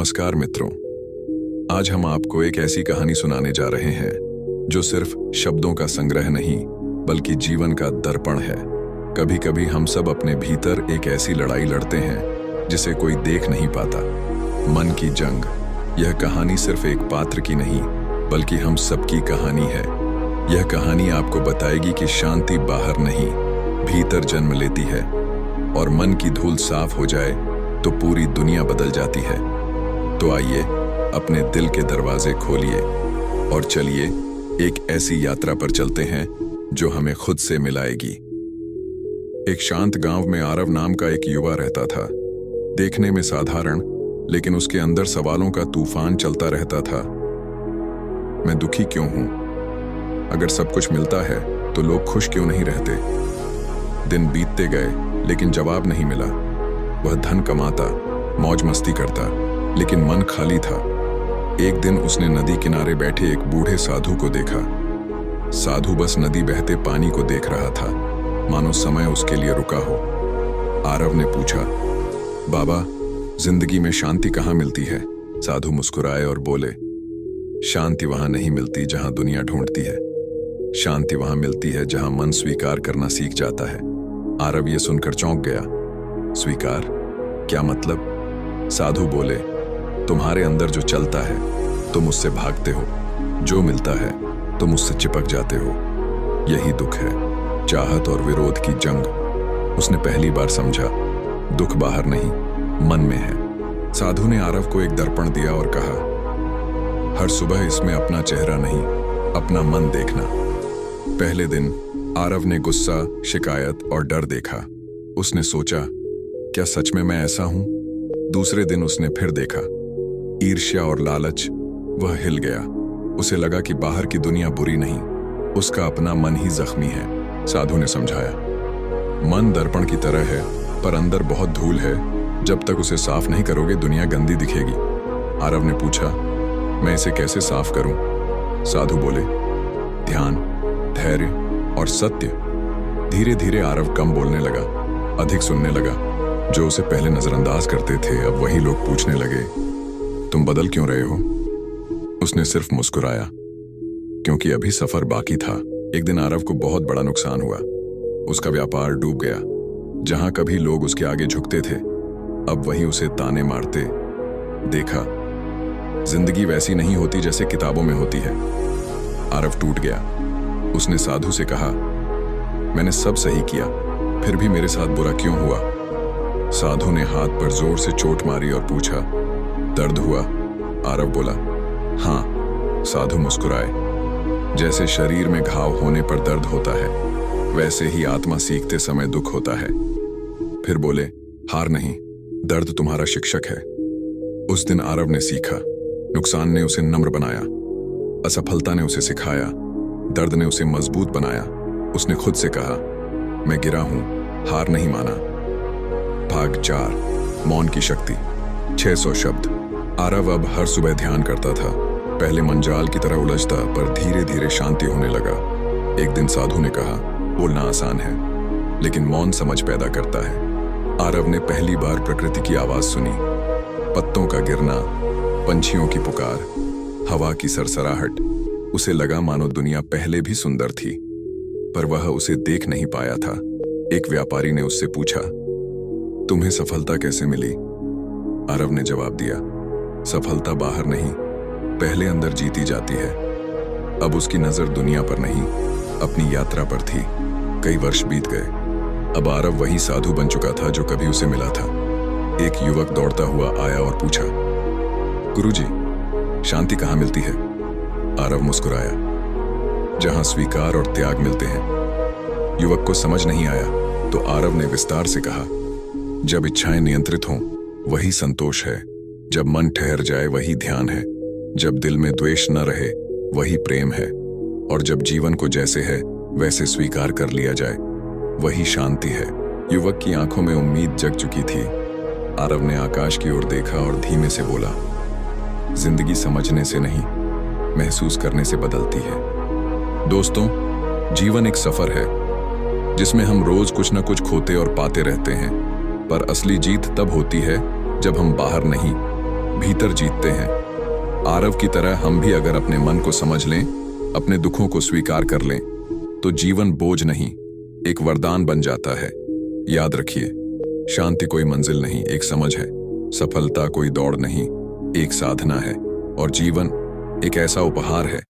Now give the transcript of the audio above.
नमस्कार मित्रों, आज हम आपको एक ऐसी कहानी सुनाने जा रहे हैं जो सिर्फ शब्दों का संग्रह नहीं बल्कि जीवन का दर्पण है। कभी कभी हम सब अपने भीतर एक ऐसी लड़ाई लड़ते हैं जिसे कोई देख नहीं पाता। मन की जंग। यह कहानी सिर्फ एक पात्र की नहीं बल्कि हम सबकी कहानी है। यह कहानी आपको बताएगी कि शांति बाहर नहीं, भीतर जन्म लेती है, और मन की धूल साफ हो जाए तो पूरी दुनिया बदल जाती है। तो आइए अपने दिल के दरवाजे खोलिए और चलिए एक ऐसी यात्रा पर चलते हैं जो हमें खुद से मिलाएगी। एक शांत गांव में आरव नाम का एक युवा रहता था। देखने में साधारण, लेकिन उसके अंदर सवालों का तूफान चलता रहता था। मैं दुखी क्यों हूं? अगर सब कुछ मिलता है तो लोग खुश क्यों नहीं रहते? दिन बीतते गए लेकिन जवाब नहीं मिला। वह धन कमाता, मौज मस्ती करता, लेकिन मन खाली था। एक दिन उसने नदी किनारे बैठे एक बूढ़े साधु को देखा। साधु बस नदी बहते पानी को देख रहा था, मानो समय उसके लिए रुका हो। आरव ने पूछा, बाबा, जिंदगी में शांति कहाँ मिलती है? साधु मुस्कुराए और बोले, शांति वहां नहीं मिलती जहां दुनिया ढूंढती है। शांति वहां मिलती है जहां मन स्वीकार करना सीख जाता है। आरव ये सुनकर चौंक गया। स्वीकार? क्या मतलब? साधु बोले, तुम्हारे अंदर जो चलता है तुम उससे भागते हो, जो मिलता है तुम उससे चिपक जाते हो। यही दुख है, चाहत और विरोध की जंग। उसने पहली बार समझा, दुख बाहर नहीं, मन में है। साधु ने आरव को एक दर्पण दिया और कहा, हर सुबह इसमें अपना चेहरा नहीं, अपना मन देखना। पहले दिन आरव ने गुस्सा, शिकायत और डर देखा। उसने सोचा, क्या सच में मैं ऐसा हूं? दूसरे दिन उसने फिर देखा, ईर्ष्या और लालच। वह हिल गया। उसे लगा कि बाहर की दुनिया बुरी नहीं, उसका अपना मन ही जख्मी है। साधु ने समझाया, मन दर्पण की तरह है, पर अंदर बहुत धूल है। जब तक उसे साफ नहीं करोगे दुनिया गंदी दिखेगी। आरव ने पूछा, मैं इसे कैसे साफ करूं? साधु बोले, ध्यान, धैर्य और सत्य। धीरे धीरे आरव कम बोलने लगा, अधिक सुनने लगा। जो उसे पहले नजरअंदाज करते थे अब वही लोग पूछने लगे, तुम बदल क्यों रहे हो? उसने सिर्फ मुस्कुराया, क्योंकि अभी सफर बाकी था। एक दिन आरव को बहुत बड़ा नुकसान हुआ। उसका व्यापार डूब गया। जहां कभी लोग उसके आगे झुकते थे, अब वही उसे ताने मारते। देखा, जिंदगी वैसी नहीं होती जैसे किताबों में होती है। आरव टूट गया। उसने साधु से कहा, मैंने सब सही किया, फिर भी मेरे साथ बुरा क्यों हुआ? साधु ने हाथ पर जोर से चोट मारी और पूछा, दर्द हुआ? आरव बोला, हाँ। साधु मुस्कुराए। जैसे शरीर में घाव होने पर दर्द होता है, वैसे ही आत्मा सीखते समय दुख होता है। फिर बोले, हार नहीं, दर्द तुम्हारा शिक्षक है। उस दिन आरव ने सीखा। नुकसान ने उसे नम्र बनाया, असफलता ने उसे सिखाया, दर्द ने उसे मजबूत बनाया। उसने खुद से कहा, मैं गिरा हूं, हार नहीं माना। भाग 4, मौन की शक्ति। 600 शब्द। आरव अब हर सुबह ध्यान करता था। पहले मन जाल की तरह उलझता, पर धीरे धीरे शांति होने लगा। एक दिन साधु ने कहा, बोलना आसान है, लेकिन मौन समझ पैदा करता है। आरव ने पहली बार प्रकृति की आवाज सुनी, पत्तों का गिरना, पंछियों की पुकार, हवा की सरसराहट। उसे लगा मानो दुनिया पहले भी सुंदर थी, पर वह उसे देख नहीं पाया था। एक व्यापारी ने उससे पूछा, तुम्हें सफलता कैसे मिली? आरव ने जवाब दिया, सफलता बाहर नहीं, पहले अंदर जीती जाती है। अब उसकी नजर दुनिया पर नहीं, अपनी यात्रा पर थी। कई वर्ष बीत गए। अब आरव वही साधु बन चुका था जो कभी उसे मिला था। एक युवक दौड़ता हुआ आया और पूछा, गुरुजी, शांति कहाँ मिलती है? आरव मुस्कुराया, जहां स्वीकार और त्याग मिलते हैं। युवक को समझ नहीं आया तो आरव ने विस्तार से कहा, जब इच्छाएं नियंत्रित हों वही संतोष है, जब मन ठहर जाए वही ध्यान है, जब दिल में द्वेष न रहे वही प्रेम है, और जब जीवन को जैसे है वैसे स्वीकार कर लिया जाए वही शांति है। युवक की आंखों में उम्मीद जग चुकी थी। आरव ने आकाश की ओर देखा और धीमे से बोला, जिंदगी समझने से नहीं, महसूस करने से बदलती है। दोस्तों, जीवन एक सफर है जिसमें हम रोज कुछ न कुछ खोते और पाते रहते हैं, पर असली जीत तब होती है जब हम बाहर नहीं भीतर जीतते हैं। आरव की तरह हम भी अगर अपने मन को समझ लें, अपने दुखों को स्वीकार कर लें, तो जीवन बोझ नहीं, एक वरदान बन जाता है। याद रखिए, शांति कोई मंजिल नहीं, एक समझ है। सफलता कोई दौड़ नहीं, एक साधना है। और जीवन एक ऐसा उपहार है